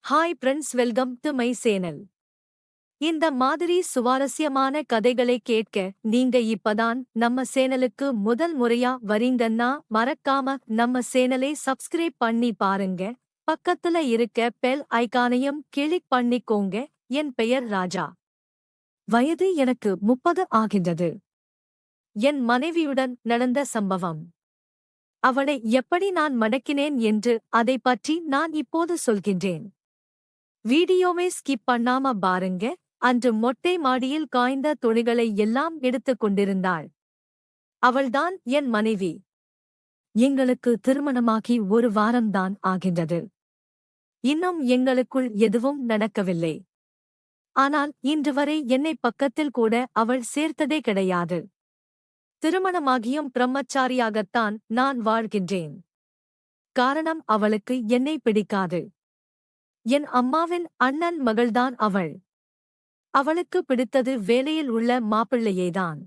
Hi friends, welcome to my channel. இந்த மாதிரி சுவாரஸ்யமான கதைகளை கேட்க நீங்க இப்பதான் நம்ம சேனலுக்கு முதல் முறையா வரீங்கன்னா மறக்காம நம்ம சேனலை சப்ஸ்கிரைப் பண்ணி பாருங்க. பக்கத்துல இருக்க பெல் ஐகானையும் கிளிக் பண்ணிக்கோங்க. என் பெயர் ராஜா. வயது எனக்கு 30 ஆகின்றது. என் மனைவியுடன் நடந்த சம்பவம். அவளை எப்படி நான் மடக்கினேன் என்று அதை பற்றி நான் இப்போது சொல்கின்றேன். வீடியோவை ஸ்கிப் பண்ணாம பாருங்க. அன்று மொட்டை மாடியில் காய்ந்த துணிகளை எல்லாம் எடுத்துக் கொண்டிருந்தாள். அவள்தான் என் மனைவி. எங்களுக்கு திருமணமாகி ஒரு வாரம்தான் ஆகின்றது. இன்னும் எங்களுக்குள் எதுவும் நடக்கவில்லை. ஆனால் இன்று வரை என்னை பக்கத்தில் கூட அவள் சேர்த்ததே கிடையாது. திருமணமாகியும் பிரம்மச்சாரியாகத்தான் நான் வாழ்கின்றேன். காரணம், அவளுக்கு என்னை பிடிக்காது. என் அம்மாவின் அண்ணன் மகள்தான் அவள். அவளுக்கு பிடித்தது வேலையில் உள்ள மாப்பிள்ளையேதான்.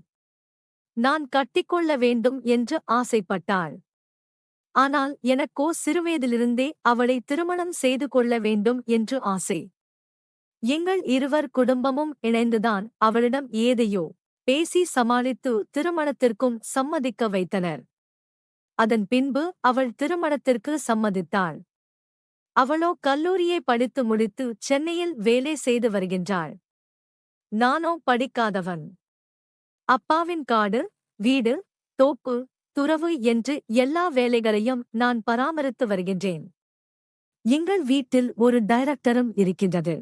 நான் கட்டிக்கொள்ள வேண்டும் என்று ஆசைப்பட்டாள். ஆனால் எனக்கோ சிறுவயதிலிருந்தே அவளை திருமணம் செய்து கொள்ள வேண்டும் என்று ஆசை. எங்கள் இருவர் குடும்பமும் இணைந்துதான் அவளிடம் ஏதையோ பேசி சமாளித்து திருமணத்திற்கும் சம்மதிக்க வைத்தனர். அதன் பின்பு அவள் திருமணத்திற்கு சம்மதித்தாள். அவளோ கல்லூரியை படித்து முடித்து சென்னையில் வேலை செய்து வருகின்றாள். நானோ படிக்காதவன். அப்பாவின் காடு, வீடு, தோப்பு, துறவு என்று எல்லா வேலைகளையும் நான் பராமரித்து வருகின்றேன். எங்கள் வீட்டில் ஒரு டைரக்டரும் இருக்கின்றது.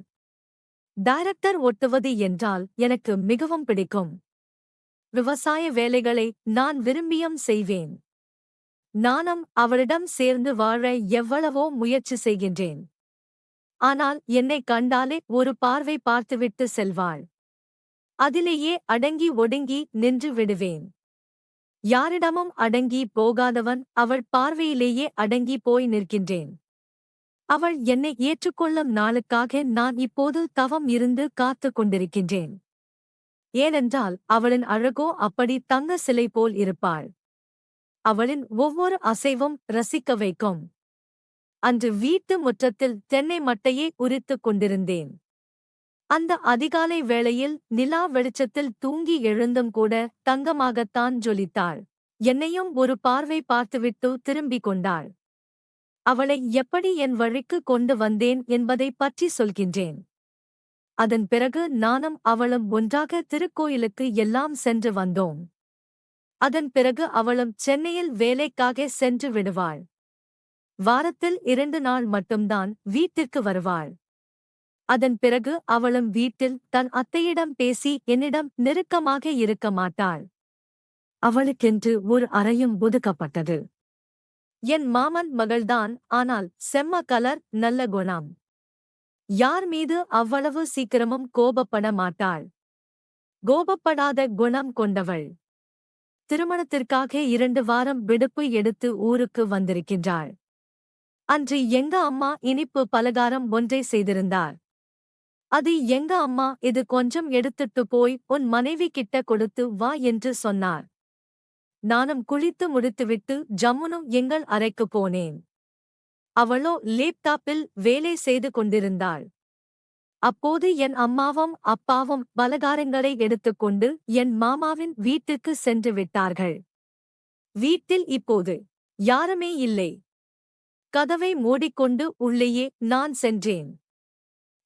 டைரக்டர் ஒட்டுவது என்றால் எனக்கு மிகவும் பிடிக்கும். விவசாய வேலைகளை நான் விரும்பியும் செய்வேன். நானும் அவளிடம் சேர்ந்து வாழ எவ்வளவோ முயற்சி செய்கின்றேன். ஆனால் என்னை கண்டாலே ஒரு பார்வை பார்த்துவிட்டு செல்வாள். அதிலேயே அடங்கி ஒடுங்கி நின்று விடுவேன். யாரிடமும் அடங்கி போகாதவன் அவள் பார்வையிலேயே அடங்கி போய் நிற்கின்றேன். அவள் என்னை ஏற்றுக்கொள்ளும் நாளுக்காக நான் இப்போது தவம் இருந்து காத்து கொண்டிருக்கின்றேன். ஏனென்றால் அவளின் அழகோ அப்படி தங்க சிலை போல் இருப்பாள். அவளின் ஒவ்வொரு அசைவும் ரசிக்க வைக்கும். அன்று வீட்டு முற்றத்தில் தென்னை மட்டையை உரித்துக் கொண்டிருந்தேன். அந்த அதிகாலை வேளையில் நிலா வெளிச்சத்தில் தூங்கி எழுந்தும் கூட தங்கமாகத்தான் ஜொலித்தாள். என்னையும் ஒரு பார்வை பார்த்துவிட்டு திரும்பிக் கொண்டாள். அவளை எப்படி என் வழிக்கு கொண்டு வந்தேன் என்பதை பற்றி சொல்கின்றேன். அதன் பிறகு நானும் அவளும் ஒன்றாக திருக்கோயிலுக்கு எல்லாம் சென்று வந்தோம். அதன் பிறகு அவளும் சென்னையில் வேலைக்காக சென்று விடுவாள். வாரத்தில் 2 நாள் மட்டும்தான் வீட்டிற்கு வருவாள். அதன் பிறகு அவளும் வீட்டில் தன் அத்தையிடம் பேசி என்னிடம் நெருக்கமாக இருக்க மாட்டாள். அவளுக்கென்று ஒரு அறையும் ஒதுக்கப்பட்டது. என் மாமன் மகள்தான், ஆனால் செம்ம கலர், நல்ல குணம். யார் மீது அவ்வளவு சீக்கிரமும் கோபப்பட மாட்டாள். கோபப்படாத குணம் கொண்டவள். திருமணத்திற்காக 2 வாரம் விடுப்பு எடுத்து ஊருக்கு வந்திருக்கின்றாள். அன்று எங்க அம்மா இனிப்பு பலகாரம் ஒன்றை செய்திருந்தார். அது எங்க அம்மா, இது கொஞ்சம் எடுத்துட்டு போய் உன் மனைவி கிட்ட கொடுத்து வா என்று சொன்னார். நானும் குளித்து முடித்துவிட்டு ஜம்முனும் எங்கள் அறைக்கு போனேன். அவளோ லேப்டாப்பில் வேலை செய்து கொண்டிருந்தாள். அப்போது என் அம்மாவும் அப்பாவும் பலகாரங்களை எடுத்துக்கொண்டு என் மாமாவின் வீட்டுக்கு சென்று விட்டார்கள். வீட்டில் இப்போது யாருமே இல்லை. கதவை மூடிக்கொண்டு உள்ளேயே நான் சென்றேன்.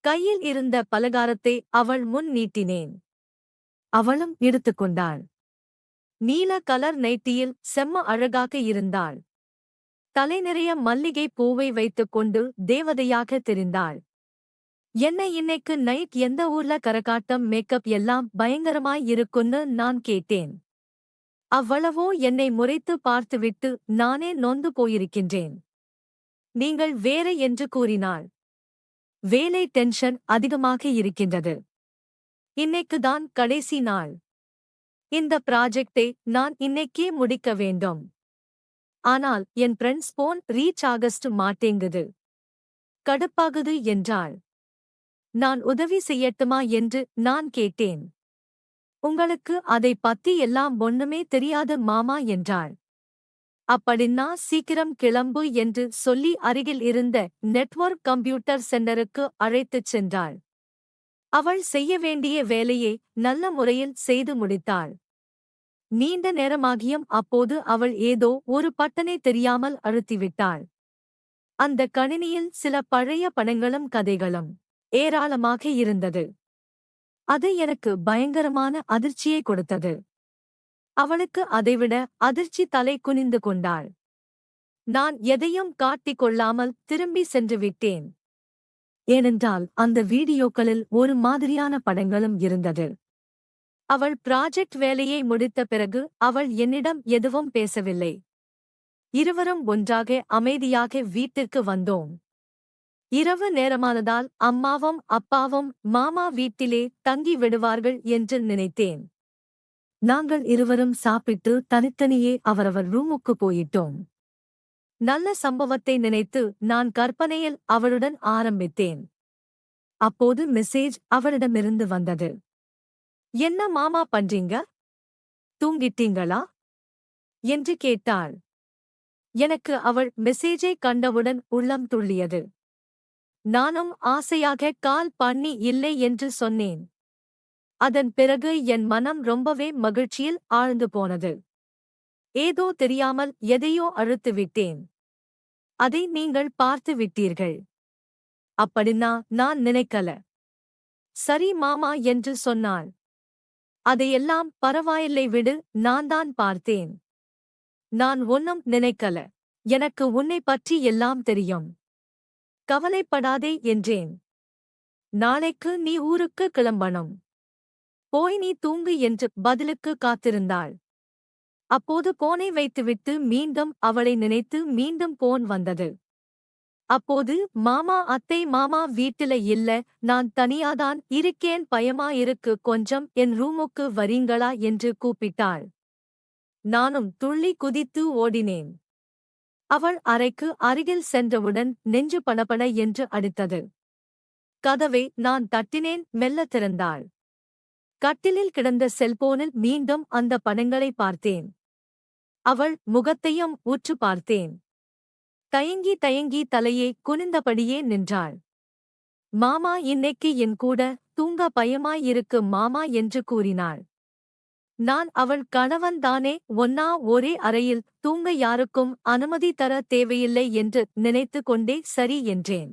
கையில் இருந்த பலகாரத்தை அவள் முன் நீட்டினேன். அவளும் எடுத்துக்கொண்டாள். நீல கலர் நைட்டியில் செம்ம அழகாக இருந்தாள். தலை நிறைய மல்லிகை பூவை வைத்துக்கொண்டு தேவதையாக தெரிந்தாள். என்ன இன்னைக்கு நைட் எந்த ஊர்ல கரகாட்டம், மேக்கப் எல்லாம் பயங்கரமாய் இருக்குன்னு நான் கேட்டேன். அவ்வளவோ என்னை முறைத்து பார்த்துவிட்டு நானே நொந்து போயிருக்கின்றேன். நீங்கள் வேற என்று கூறினாள். வேலை டென்ஷன் அதிகமாக இருக்கின்றது. இன்னைக்குதான் கடைசி நாள். இந்த ப்ராஜெக்டை நான் இன்னைக்கே முடிக்க வேண்டும். ஆனால் என் ஃப்ரெண்ட்ஸ் போன் ரீச் ஆகஸ்ட் மாட்டேங்குது. கடுப்பாகுது என்றாள். நான் உதவி செய்யட்டுமா என்று நான் கேட்டேன். உங்களுக்கு அதை பத்தி எல்லாம் ஒண்ணுமே தெரியாது மாமா என்றாள். அப்படின்னா சீக்கிரம் கிளம்பு என்று சொல்லி அருகில் இருந்த நெட்வொர்க் கம்ப்யூட்டர் சென்டருக்கு அழைத்துச் சென்றாள். அவள் செய்ய வேண்டிய வேலையை நல்ல முறையில் செய்து முடித்தாள். நீண்ட நேரமாகியும் அப்போது அவள் ஏதோ ஒரு பட்டனை தெரியாமல் அழுத்திவிட்டாள். அந்த கணினியில் சில பழைய படங்களும் கதைகளும் ஏராளமாக இருந்தது. அது எனக்கு பயங்கரமான அதிர்ச்சியை கொடுத்தது. அவளுக்கு அதைவிட அதிர்ச்சி தலை குனிந்து கொண்டாள். நான் எதையும் காட்டிக் கொள்ளாமல் திரும்பி சென்று விட்டேன். ஏனென்றால் அந்த வீடியோக்களில் ஒரு மாதிரியான படங்களும் இருந்தது. அவள் ப்ராஜெக்ட் வேலையை முடித்த பிறகு அவள் என்னிடம் எதுவும் பேசவில்லை. இருவரும் ஒன்றாக அமைதியாக வீட்டிற்கு வந்தோம். இரவு நேரமானதால் அம்மாவும் அப்பாவும் மாமா வீட்டிலே தங்கி விடுவார்கள் என்று நினைத்தேன். நாங்கள் இருவரும் சாப்பிட்டு தனித்தனியே அவரவர் ரூமுக்கு போயிட்டோம். நல்ல சம்பவத்தை நினைத்து நான் கற்பனையில் அவளுடன் ஆரம்பித்தேன். அப்போது மெசேஜ் அவளிடமிருந்து வந்தது. என்ன மாமா பண்றீங்க? தூங்கிட்டீங்களா என்று கேட்டாள். எனக்கு அவள் மெசேஜை கண்டவுடன் உள்ளம் துள்ளியது. நானும் ஆசையாக கால் பண்ணி இல்லை என்று சொன்னேன். அதன் பிறகு என் மனம் ரொம்பவே மகிழ்ச்சியில் ஆழ்ந்து போனது. ஏதோ தெரியாமல் எதையோ அழுத்துவிட்டேன். அதை நீங்கள் பார்த்து விட்டீர்கள். அப்படின்னா நான் நினைக்கல. சரி மாமா என்று சொன்னாள். அதையெல்லாம் பரவாயில்லை விடு, நான்தான் பார்த்தேன். நான் ஒன்னும் நினைக்கல. எனக்கு உன்னை பற்றி எல்லாம் தெரியும். கவலைப்படாதே என்றேன். நாளைக்கு நீ ஊருக்கு கிளம்பணும். போய் நீ தூங்கு என்று பதிலுக்கு காத்திருந்தாள். அப்போது போனை வைத்துவிட்டு மீண்டும் அவளை நினைத்து மீண்டும் போன் வந்தது. அப்போது மாமா அத்தை மாமா வீட்டில இல்ல, நான் தனியாதான் இருக்கேன், பயமா இருக்கு, கொஞ்சம் என் ரூமுக்கு வரீங்களா என்று கூப்பிட்டாள். நானும் துள்ளி குதித்து ஓடினேன். அவள் அறைக்கு அருகில் சென்றவுடன் நெஞ்சு படபட என்று அடித்தது. கதவை நான் தட்டினேன். மெல்ல திறந்தாள். கட்டிலில் கிடந்த செல்போனில் மீண்டும் அந்த படங்களை பார்த்தேன். அவள் முகத்தையும் உற்று பார்த்தேன். தயங்கி தயங்கி தலையை குனிந்தபடியே நின்றாள். மாமா இன்னைக்கு என் கூட தூங்க பயமாயிருக்கு மாமா என்று கூறினாள். நான் அவள் கணவன்தானே, ஒன்னா ஒரே அறையில் தூங்க யாருக்கும் அனுமதி தர தேவையில்லை என்று நினைத்து கொண்டே சரி என்றேன்.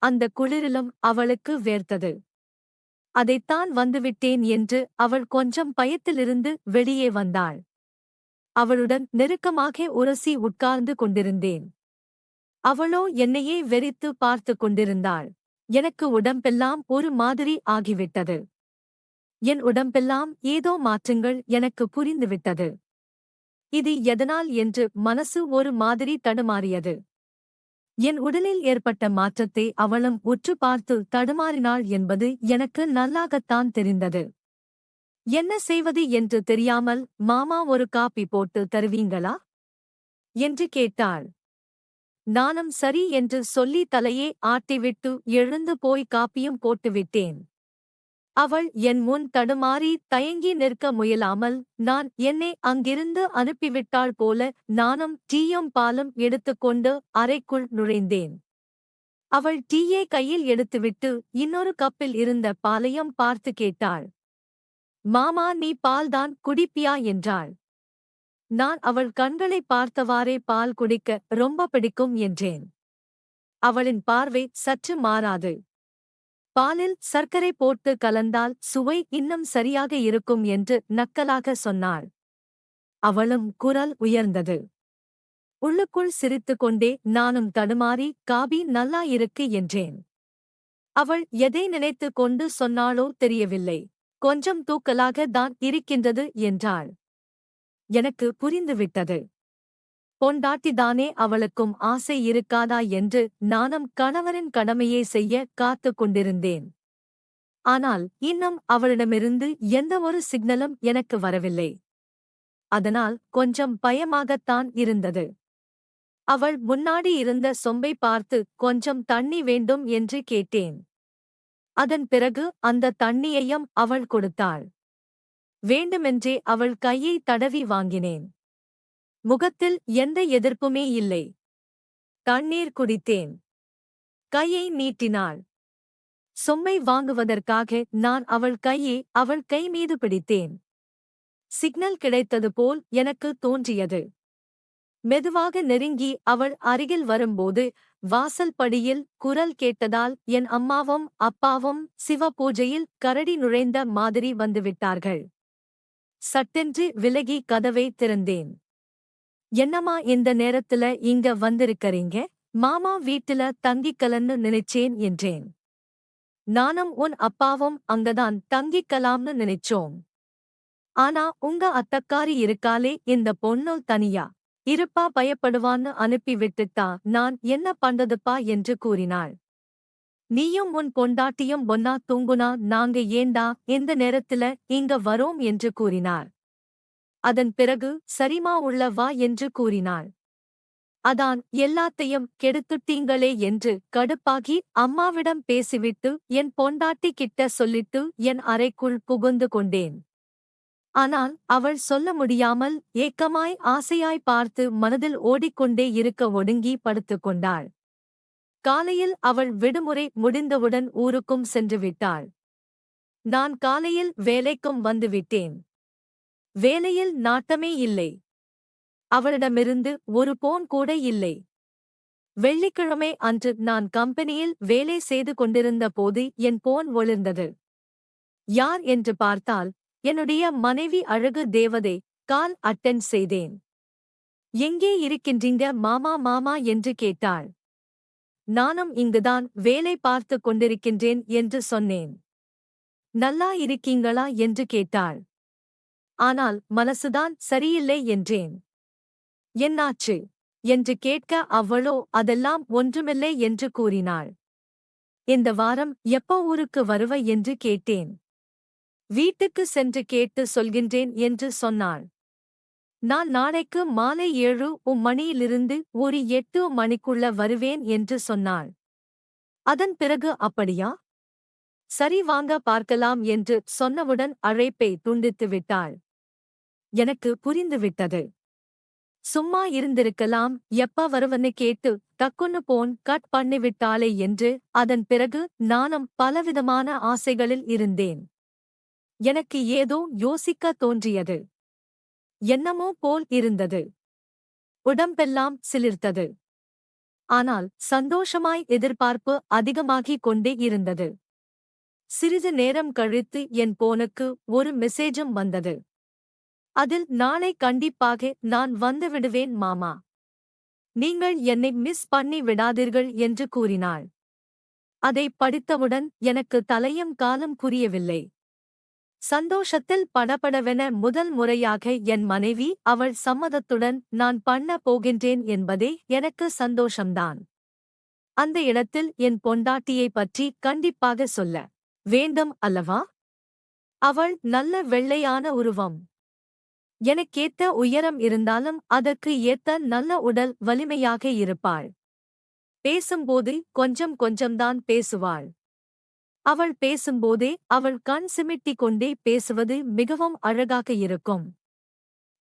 அந்த குளிரிலும் அவளுக்கு வேர்த்தது. அதைத்தான் வந்துவிட்டேன் என்று அவள் கொஞ்சம் பயத்திலிருந்து வெளியே வந்தாள். அவளுடன் நெருக்கமாக உரசி உட்கார்ந்து கொண்டிருந்தேன். அவளோ என்னையே வெறித்து பார்த்து கொண்டிருந்தாள். எனக்கு உடம்பெல்லாம் ஒரு மாதிரி ஆகிவிட்டது. என் உடம்பெல்லாம் ஏதோ மாற்றங்கள் எனக்கு புரிந்துவிட்டது. இது எதனால் என்று மனசு ஒரு மாதிரி தடுமாறியது. என் உடலில் ஏற்பட்ட மாற்றத்தை அவளும் உற்று பார்த்து தடுமாறினாள் என்பது எனக்கு நல்லாகத்தான் தெரிந்தது. என்ன செய்வது என்று தெரியாமல், மாமா ஒரு காப்பி போட்டு தருவீங்களா என்று கேட்டாள். நானும் சரி என்று சொல்லி தலையே ஆட்டிவிட்டு எழுந்து போய் காப்பியும் போட்டுவிட்டேன். அவள் என் முன் தடுமாறி தயங்கி நிற்க முயலாமல் நான் என்னை அங்கிருந்து அனுப்பிவிட்டாள் போல நானும் டீயும் பாலும் எடுத்துக்கொண்டு அறைக்குள் நுழைந்தேன். அவள் டீயை கையில் எடுத்துவிட்டு இன்னொரு கப்பில் இருந்த பாலையும் பார்த்து கேட்டாள். மாமா நீ பால்தான் குடிப்பியா என்றாள். நான் அவள் கண்களை பார்த்தவாறே பால் குடிக்க ரொம்ப பிடிக்கும் என்றேன். அவளின் பார்வை சற்று மாறாது. பாலில் சர்க்கரை போட்டு கலந்தால் சுவை இன்னும் சரியாக இருக்கும் என்று நக்கலாக சொன்னாள். அவளும் குரல் உயர்ந்தது. உள்ளுக்குள் சிரித்துக்கொண்டே நானும் தடுமாறி காபி நல்லா இருக்கு என்றேன். அவள் எதை நினைத்து கொண்டு சொன்னாளோ தெரியவில்லை. கொஞ்சம் தூக்கலாக தான் இருக்கின்றது என்றாள். எனக்கு புரிந்துவிட்டது. பொண்டாட்டிதானே, அவளுக்கும் ஆசை இருக்காதா என்று நானும் கணவரின் கடமையை செய்ய காத்துக் கொண்டிருந்தேன். ஆனால் இன்னும் அவளிடமிருந்து எந்த ஒரு சிக்னலும் எனக்கு வரவில்லை. அதனால் கொஞ்சம் பயமாகத்தான் இருந்தது. அவள் முன்னாடி இருந்த சொம்பை பார்த்து கொஞ்சம் தண்ணி வேண்டும் என்று கேட்டேன். அதன் பிறகு அந்த தண்ணியையும் அவள் கொடுத்தாள். வேண்டுமென்றே அவள் கையை தடவி வாங்கினேன். முகத்தில் எந்த எதிர்ப்புமே இல்லை. தண்ணீர் குடித்தேன். கையை நீட்டினாள். சொம்மை வாங்குவதற்காக நான் அவள் கையை அவள் கை மீது பிடித்தேன். சிக்னல் கிடைத்தது போல் எனக்கு தோன்றியது. மெதுவாக நெருங்கி அவள் அருகில் வரும்போது வாசல் படியில் குரல் கேட்டதால் என் அம்மாவும் அப்பாவும் சிவ பூஜையில் கரடி நுழைந்த மாதிரி வந்துவிட்டார்கள். சட்டென்று விலகி கதவை திறந்தேன். என்னம்மா இந்த நேரத்துல இங்க வந்திருக்கறீங்க? மாமா வீட்டுல தங்கிக்கலன்னு நினைச்சேன் என்றேன். நானும் உன் அப்பாவும் அங்கதான் தங்கிக்கலாம்னு நினைச்சோம். ஆனா உங்க அத்தக்காரி இருக்காளே இந்த பொண்ணு தனியா இருப்பா, பயப்படுவான்னு அனுப்பி விட்டுட்டா, நான் என்ன பண்றதுப்பா என்று கூறினாள். நீயும் உன் பொண்டாட்டியும் ஒன்னா தூங்குனா நாங்க ஏண்டா இந்த நேரத்துல இங்க வரோம் என்று கூறினார். அதன் பிறகு சரிமா உள்ள வா என்று கூறினாள். அதான் எல்லாத்தையும் கெடுத்துட்டீங்களே என்று கடுப்பாகி அம்மாவிடம் பேசிவிட்டு என் பொண்டாட்டி கிட்ட சொல்லிட்டு என் அறைக்குள் புகுந்து கொண்டேன். ஆனால் அவள் சொல்ல முடியாமல் ஏக்கமாய் ஆசையாய் பார்த்து மனதில் ஓடிக்கொண்டே இருக்க ஒடுங்கி படுத்துக் கொண்டாள். காலையில் அவள் விடுமுறை முடிந்தவுடன் ஊருக்கும் சென்று விட்டாள். நான் காலையில் வேலைக்கும் வந்துவிட்டேன். வேலையில் நாட்டமே இல்லை. அவளிடமிருந்து ஒரு போன் கூட இல்லை. வெள்ளிக்கிழமை அன்று நான் கம்பெனியில் வேலை செய்து கொண்டிருந்த போது என் போன் ஒளிர்ந்தது. யார் என்று பார்த்தால் என்னுடைய மனைவி அழகு தேவதை. கால் அட்டெண்ட் செய்தேன். எங்கே இருக்கின்றீங்க மாமா மாமா என்று கேட்டாள். நானும் இங்குதான் வேலை பார்த்து கொண்டிருக்கின்றேன் என்று சொன்னேன். நல்லா இருக்கீங்களா என்று கேட்டாள். ஆனால் மனசுதான் சரியில்லை என்றேன். என்னாச்சு என்று கேட்க அவளோ அதெல்லாம் ஒன்றுமில்லை என்று கூறினாள். இந்த வாரம் எப்போ ஊருக்கு வருவ என்று கேட்டேன். வீட்டுக்கு சென்று கேட்டு சொல்கின்றேன் என்று சொன்னாள். நான் நாளைக்கு மாலை 7 மணியிலிருந்து ஒரு 8 மணிக்குள்ள வருவேன் என்று சொன்னாள். அதன் பிறகு அப்படியா? சரி வாங்க பார்க்கலாம் என்று சொன்னவுடன் அழைப்பை துண்டித்து விட்டாள். எனக்கு புரிந்துவிட்டது. சும்மா இருந்திருக்கலாம், எப்ப வருவன்னு கேட்டு டக்குன்னு போன் கட் பண்ணிவிட்டாளே என்று. அதன் பிறகு நானும் பலவிதமான ஆசைகளில் இருந்தேன். எனக்கு ஏதோ யோசிக்க தோன்றியது. என்னமோ போல் இருந்தது. உடம்பெல்லாம் சிலிர்த்தது. ஆனால் சந்தோஷமாய் எதிர்பார்ப்பு அதிகமாகிக் கொண்டே இருந்தது. சிறிது நேரம் கழித்து என் போனுக்கு ஒரு மெசேஜும் வந்தது. அதில் நாளை கண்டிப்பாக நான் வந்துவிடுவேன் மாமா. நீங்கள் என்னை மிஸ் பண்ணி விடாதீர்கள் என்று கூறினாள். அதை படித்தவுடன் எனக்கு தலையும் காலும் புரியவில்லை. சந்தோஷத்தில் படபடவென முதல் முறையாக என் மனைவி அவள் சம்மதத்துடன் நான் பண்ண போகின்றேன் என்பதே எனக்கு சந்தோஷம்தான். அந்த இடத்தில் என் பொண்டாட்டியை பற்றி கண்டிப்பாக சொல்ல வேண்டும் அல்லவா? அவள் நல்ல வெள்ளையான உருவம். எனக்கேத்த உயரம் இருந்தாலும் அதற்கு ஏத்த நல்ல உடல் வலிமையாக இருப்பாள். பேசும்போது கொஞ்சம் கொஞ்சம்தான் பேசுவாள். அவள் பேசும்போதே அவள் கண் சிமிட்டிக் கொண்டே பேசுவது மிகவும் அழகாக இருக்கும்.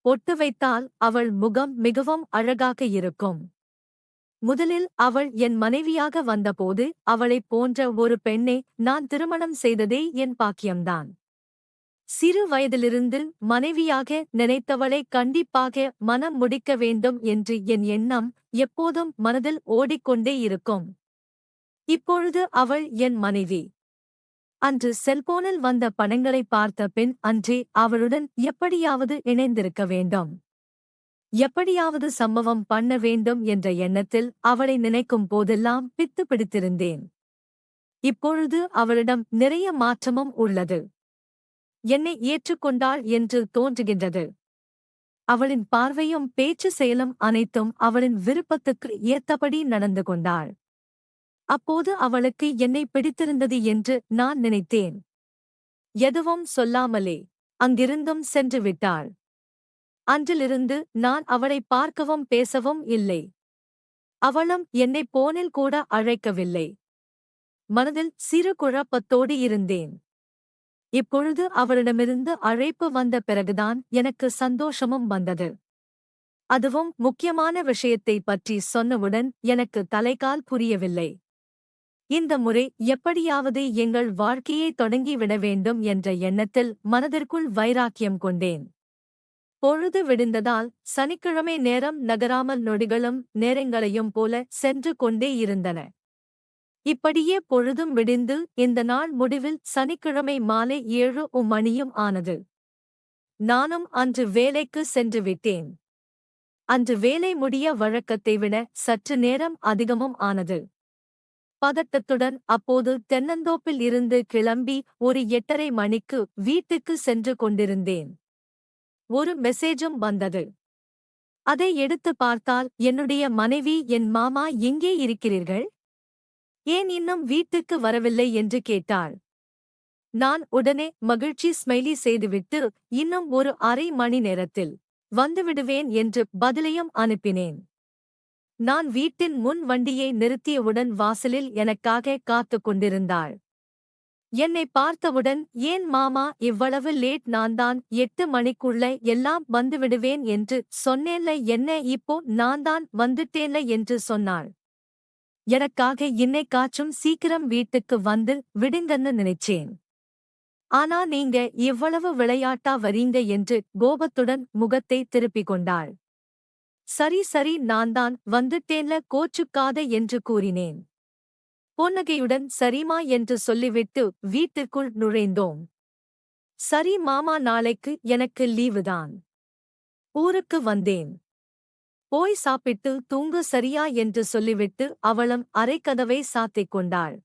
பொட்டு வைத்தால் அவள் முகம் மிகவும் அழகாக இருக்கும். முதலில் அவள் என் மனைவியாக வந்தபோது அவளைப் போன்ற ஒரு பெண்ணை நான் திருமணம் செய்ததே என் பாக்கியம்தான். சிறு வயதிலிருந்து மனைவியாக நினைத்தவளை கண்டிப்பாக மனம் முடிக்க வேண்டும் என்று என் எண்ணம் எப்போதும் மனதில் ஓடிக்கொண்டே இருக்கும். இப்பொழுது அவள் என் மனைவி. அன்று செல்போனில் வந்த படங்களை பார்த்த பின் அன்றே அவளுடன் எப்படியாவது இணைந்திருக்க வேண்டும், எப்படியாவது சம்பவம் பண்ண வேண்டும் என்ற எண்ணத்தில் அவளை நினைக்கும் போதெல்லாம் பித்து பிடித்திருந்தேன். இப்பொழுது அவளிடம் நிறைய மாற்றமும் உள்ளது. என்னை ஏற்றுக்கொண்டாள் என்று தோன்றுகின்றது. அவளின் பார்வையும் பேச்சு செயலும் அனைத்தும் அவளின் விருப்பத்துக்கு ஏத்தபடி நடந்து கொண்டாள். அப்போது அவளுக்கு என்னை பிடித்திருந்தது என்று நான் நினைத்தேன். எதுவும் சொல்லாமலே அங்கிருந்தும் சென்று விட்டாள். அன்றிலிருந்து நான் அவளை பார்க்கவும் பேசவும் இல்லை. அவளும் என்னை போனில் கூட அழைக்கவில்லை. மனதில் சிறு குழப்பத்தோடு இருந்தேன். இப்பொழுது அவளிடமிருந்து அழைப்பு வந்த பிறகுதான் எனக்கு சந்தோஷமும் வந்தது. அதுவும் முக்கியமான விஷயத்தை பற்றி சொன்னவுடன் எனக்கு தலைகால் புரியவில்லை. இந்த முறை எப்படியாவது எங்கள் வாழ்க்கையை தொடங்கிவிட வேண்டும் என்ற எண்ணத்தில் மனதிற்குள் வைராக்கியம் கொண்டேன். பொழுது விடிந்ததால் சனிக்கிழமை நேரம் நகராமல் நொடிகளும் நேரங்களையும் போல சென்று கொண்டே இருந்தன. இப்படியே பொழுதும் விடிந்து இந்த நாள் முடிவில் சனிக்கிழமை மாலை 7 மணியும் ஆனது. நானும் அன்று வேலைக்கு சென்று விட்டேன். அன்று வேலை முடிய வழக்கத்தை விட சற்று நேரம் அதிகமும் ஆனது. பதட்டத்துடன் அப்போது தென்னந்தோப்பில் இருந்து கிளம்பி ஒரு 8:30 மணிக்கு வீட்டுக்கு சென்று கொண்டிருந்தேன். ஒரு மெசேஜும் வந்தது. அதை எடுத்து பார்த்தால் என்னுடைய மனைவி, என் மாமா எங்கே இருக்கிறீர்கள், ஏன் இன்னும் வீட்டுக்கு வரவில்லை என்று கேட்டாள். நான் உடனே மகிழ்ச்சி ஸ்மைலி செய்துவிட்டு இன்னும் ஒரு அரை மணி நேரத்தில் வந்துவிடுவேன் என்று பதிலையும் அனுப்பினேன். நான் வீட்டின் முன் வண்டியை நிறுத்தியவுடன் வாசலில் எனக்காக காத்துக் கொண்டிருந்தாள். என்னை பார்த்தவுடன், ஏன் மாமா இவ்வளவு லேட், நான்தான் 8 மணிக்குள்ள எல்லாம் வந்துவிடுவேன் என்று சொன்னேன்ல, என்ன இப்போ நான்தான் வந்துட்டேன்ல என்று சொன்னாள். எனக்காக இன்னைக்காச்சும் சீக்கிரம் வீட்டுக்கு வந்து விடுங்கன்னு நினைச்சேன். ஆனா நீங்க இவ்வளவு விளையாட்டா வரீங்க என்று கோபத்துடன் முகத்தை திருப்பிக் கொண்டாள். சரி சரி, நான்தான் வந்துட்டேன்ல, கோச்சுக்காத என்று கூறினேன். புன்னகையுடன் சரிமா என்று சொல்லிவிட்டு வீட்டிற்குள் நுழைந்தோம். சரி மாமா, நாளைக்கு எனக்கு லீவுதான். ஊருக்கு வந்தேன். போய் சாப்பிட்டு தூங்கு சரியா என்று சொல்லிவிட்டு அவளும் அறைக்கதவை சாத்திக் கொண்டாள்.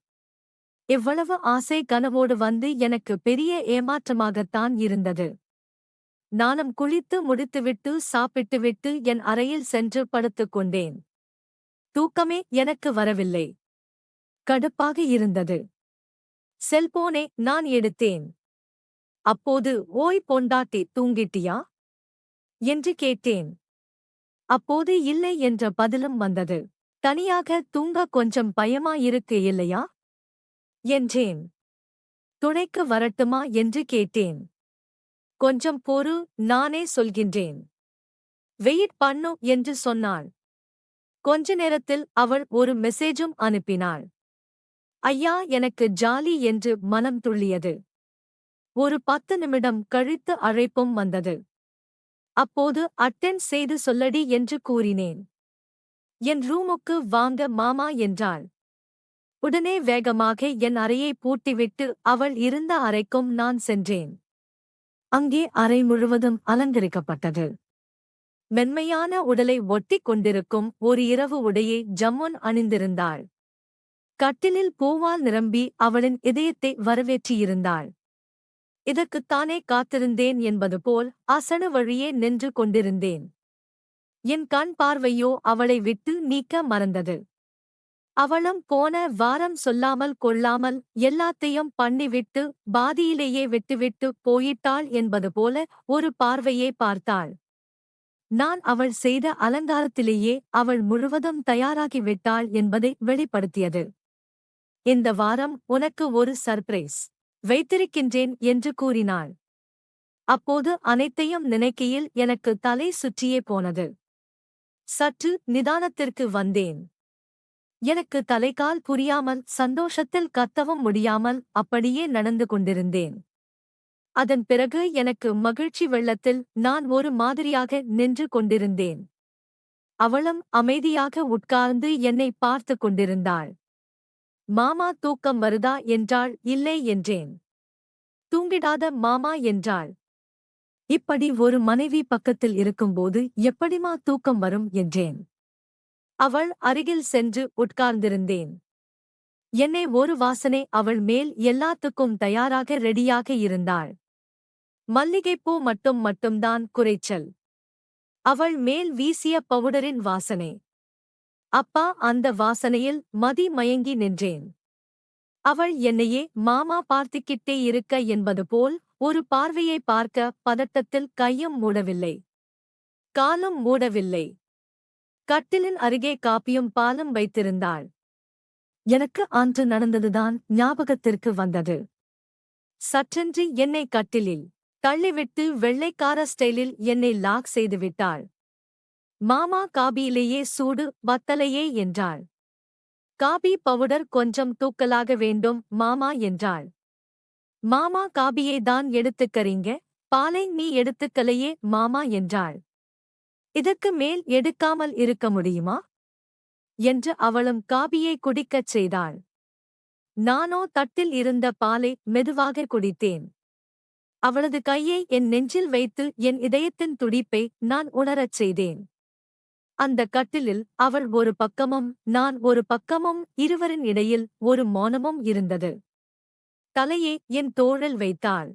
இவ்வளவு ஆசை கனவோடு வந்து எனக்கு பெரிய ஏமாற்றமாகத்தான் இருந்தது. நானும் குளித்து முடித்துவிட்டு சாப்பிட்டுவிட்டு என் அறையில் சென்று படுத்துக் கொண்டேன். தூக்கமே எனக்கு வரவில்லை. கடுப்பாக இருந்தது. செல்போனை நான் எடுத்தேன். அப்போது, ஓய் பொண்டாட்டி, தூங்கிட்டியா என்று கேட்டேன். அப்போது இல்லை என்ற பதிலும் வந்தது. தனியாக தூங்க கொஞ்சம் பயமா இருக்கு இல்லையா என்றேன். துணைக்கு வரட்டுமா என்று கேட்டேன். கொஞ்சம் பொறு, நானே சொல்கின்றேன். வெயிட் பண்ணு என்று சொன்னாள். கொஞ்ச நேரத்தில் அவள் ஒரு மெசேஜும் அனுப்பினாள். ஐயா, எனக்கு ஜாலி என்று மனம் துள்ளியது. ஒரு 10 நிமிடம் கழித்து அழைப்பும் வந்தது. அப்போது அட்டெண்ட் செய்து சொல்லடி என்று கூறினேன். என் ரூமுக்கு வாங்க மாமா என்றாள். உடனே வேகமாக என் அறையை பூட்டிவிட்டு அவள் இருந்த அறைக்கும் நான் சென்றேன். அங்கே அறை முழுவதும் அலங்கரிக்கப்பட்டது. மென்மையான உடலை ஒட்டிக் கொண்டிருக்கும் ஒரு இரவு உடையை ஜம்முன் அணிந்திருந்தாள். கட்டிலில் பூவால் நிரம்பி அவளின் இதயத்தை வரவேற்றியிருந்தாள். இதற்குத்தானே காத்திருந்தேன் என்பது போல் அசடு வழியே நின்று கொண்டிருந்தேன். என் கண் பார்வையோ அவளை விட்டு நீக்க மறந்தது. அவளும் போன வாரம் சொல்லாமல் கொள்ளாமல் எல்லாத்தையும் பண்ணிவிட்டு பாதியிலேயே விட்டுவிட்டு போயிட்டாள் என்பது போல ஒரு பார்வையே பார்த்தாள். நான் அவள் செய்த அலங்காரத்திலேயே அவள் முழுவதும் தயாராகிவிட்டாள் என்பதை வெளிப்படுத்தியது. இந்த வாரம் உனக்கு ஒரு சர்ப்ரைஸ் வைத்திருக்கின்றேன் என்று கூறினாள். அப்போது அனைத்தையும் நினைக்கையில் எனக்கு தலை சுற்றியே போனது. சற்று நிதானத்திற்கு வந்தேன். எனக்கு தலைகால் புரியாமல், சந்தோஷத்தில் கத்தவும் முடியாமல் அப்படியே நடந்து கொண்டிருந்தேன். அதன் பிறகு எனக்கு மகிழ்ச்சி வெள்ளத்தில் நான் ஒரு மாதிரியாக நின்று கொண்டிருந்தேன். அவளும் அமைதியாக உட்கார்ந்து என்னை பார்த்து கொண்டிருந்தாள். மாமா, தூக்கம் வருதா என்றாள். இல்லை என்றேன். தூங்கிடாத மாமா என்றாள். இப்படி ஒரு மனைவி பக்கத்தில் இருக்கும்போது எப்படிமா தூக்கம் வரும் என்றேன். அவள் அருகில் சென்று உட்கார்ந்திருந்தேன். என்னை ஒரு வாசனை அவள் மேல் எல்லாத்துக்கும் தயாராக ரெடியாக இருந்தாள். மல்லிகைப்பூ மட்டும்தான் குறைச்சல். அவள் மேல் வீசிய பவுடரின் வாசனை. அப்பா, அந்த வாசனையில் மதி மயங்கி நின்றேன். அவள் என்னையே மாமா பார்த்துக்கிட்டே இருக்க என்பது போல் ஒரு பார்வையை பார்க்க பதட்டத்தில் கையும் மூடவில்லை, காலும் மூடவில்லை. கட்டிலின் அருகே காப்பியும் பாலும் வைத்திருந்தாள். எனக்கு அன்று நடந்ததுதான் ஞாபகத்திற்கு வந்தது. சற்றென்று என்னை கட்டிலில் தள்ளிவிட்டு வெள்ளைக்கார ஸ்டைலில் என்னை லாக் செய்துவிட்டாள். மாமா காபியிலேயே சூடு வத்தலையே என்றாள். காபி பவுடர் கொஞ்சம் தூக்கலாக வேண்டும் மாமா என்றாள். மாமா காபியை தான் எடுத்துக்கறீங்க, பாலை நீ எடுத்துக்கலையே மாமா என்றாள். இதற்கு மேல் எடுக்காமல் இருக்க முடியுமா என்று அவளும் காபியை குடிக்கச் செய்தாள். நானோ தட்டில் இருந்த பாலை மெதுவாக குடித்தேன். அவளது கையை என் நெஞ்சில் வைத்து என் இதயத்தின் துடிப்பை நான் உணரச் செய்தேன். அந்த கட்டிலில் அவள் ஒரு பக்கமும் நான் ஒரு பக்கமும், இருவரின் இடையில் ஒரு மௌனமும் இருந்தது. தலையை என் தோளில் வைத்தாள்.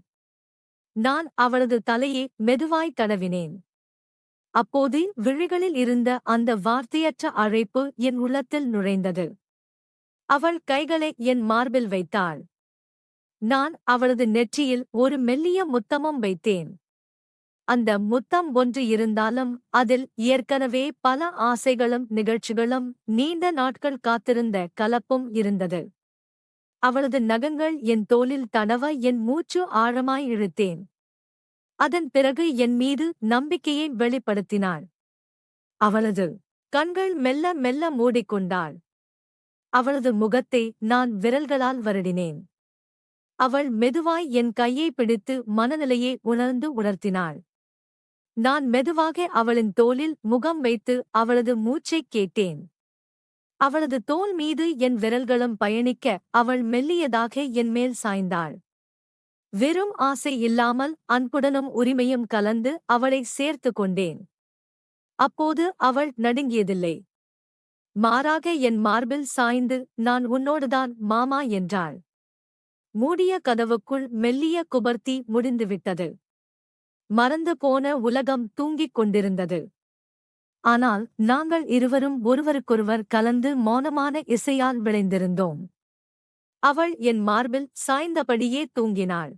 நான் அவளது தலையை மெதுவாய் தடவினேன். அப்போது விழிகளில் இருந்த அந்த வார்த்தையற்ற அழைப்பு என் உள்ளத்தில் நுழைந்தது. அவள் கைகளை என் மார்பில் வைத்தாள். நான் அவளது நெற்றியில் ஒரு மெல்லிய முத்தமும் வைத்தேன். அந்த முத்தம் ஒன்று இருந்தாலும் அதில் ஏற்கனவே பல ஆசைகளும் நிகழ்ச்சிகளும் நீண்ட நாட்கள் காத்திருந்த கலப்பும் இருந்தது. அவளது நகங்கள் என் தோளில் தடவ என் மூச்சு ஆழமாய் இழுத்தேன். அதன் பிறகு என் மீது நம்பிக்கையை வெளிப்படுத்தினாள். அவளது கண்கள் மெல்ல மெல்ல மூடிக்கொண்டாள். அவளது முகத்தை நான் விரல்களால் வருடினேன். அவள் மெதுவாய் என் கையை பிடித்து மனநிலையை உணர்த்தினாள். நான் மெதுவாக அவளின் தோளில் முகம் வைத்து அவளது மூச்சைக் கேட்டேன். அவளது தோள் மீது என் விரல்களும் பயணிக்க அவள் மெல்லியதாக என் மேல் சாய்ந்தாள். வெறும் ஆசை இல்லாமல் அன்புடனும் உரிமையும் கலந்து அவளை சேர்த்து கொண்டேன். அப்போது அவள் நடுங்கியதில்லை. மாறாக என் மார்பில் சாய்ந்து நான் உன்னோடுதான் மாமா என்றாள். மூடிய கதவுக்குள் மெல்லிய குபர்த்தி முடிந்துவிட்டது. மறந்து போன உலகம் தூங்கிக் கொண்டிருந்தது. ஆனால் நாங்கள் இருவரும் ஒருவருக்கொருவர் கலந்து மௌனமான இசையால் விளைந்திருந்தோம். அவள் என் மார்பில் சாய்ந்தபடியே தூங்கினாள்.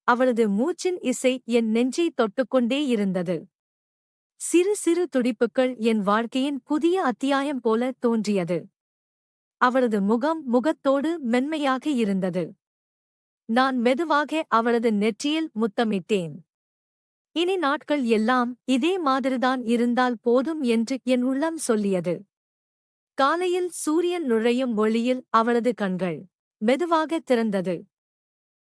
அவளது மூச்சின் இசை என் நெஞ்சை தொட்டுக்கொண்டே இருந்தது. சிறு சிறு துடிப்புக்கள் என் வாழ்க்கையின் புதிய அத்தியாயம் போல தோன்றியது. அவளது முகம் முகத்தோடு மென்மையாக இருந்தது. நான் மெதுவாக அவளது நெற்றியில் முத்தமிட்டேன். இனி நாட்கள் எல்லாம் இதே மாதிரிதான் இருந்தால் போதும் என்று என் உள்ளம் சொல்லியது. காலையில் சூரியன் நுழையும் ஒளியில் அவளது கண்கள் மெதுவாக திறந்தது.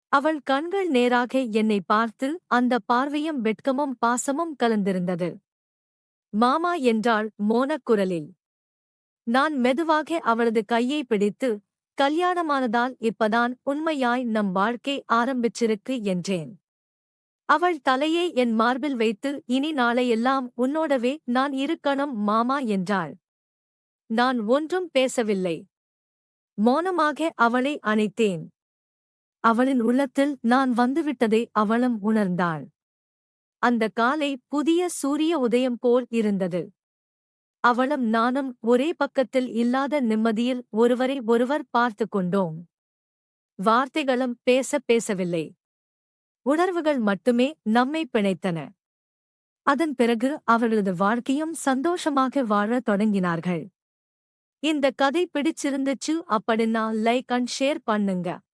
அவள் கண்கள் நேராக என்னை பார்த்து அந்த பார்வையும் வெட்கமும் பாசமும் கலந்திருந்தது. மாமா என்றாள் மோனக் குரலில். நான் மெதுவாக அவளது கையை பிடித்து, கல்யாணமானதால் இப்பதான் உண்மையாய் நம் வாழ்க்கை ஆரம்பிச்சிருக்கு என்றேன். அவள் தலையை என் மார்பில் வைத்து இனி நாளையெல்லாம் உன்னோடவே நான் இருக்கணும் மாமா என்றாள். நான் ஒன்றும் பேசவில்லை. மௌனமாக அவளை அணைத்தேன். அவளின் உள்ளத்தில் நான் வந்துவிட்டதை அவளும் உணர்ந்தாள். அந்த காலை புதிய சூரிய உதயம் போல் இருந்தது. அவளும் நானும் ஒரே பக்கத்தில் இல்லாத நிம்மதியில் ஒருவரை ஒருவர் பார்த்து கொண்டோம். வார்த்தைகளும் பேசவில்லை. உணர்வுகள் மட்டுமே நம்மை பிணைத்தன. அதன் பிறகு அவர்களது வாழ்க்கையும் சந்தோஷமாக வாழத் தொடங்கினார்கள். இந்த கதை பிடிச்சிருந்துச்சு அப்படின்னா லைக் அண்ட் ஷேர் பண்ணுங்க.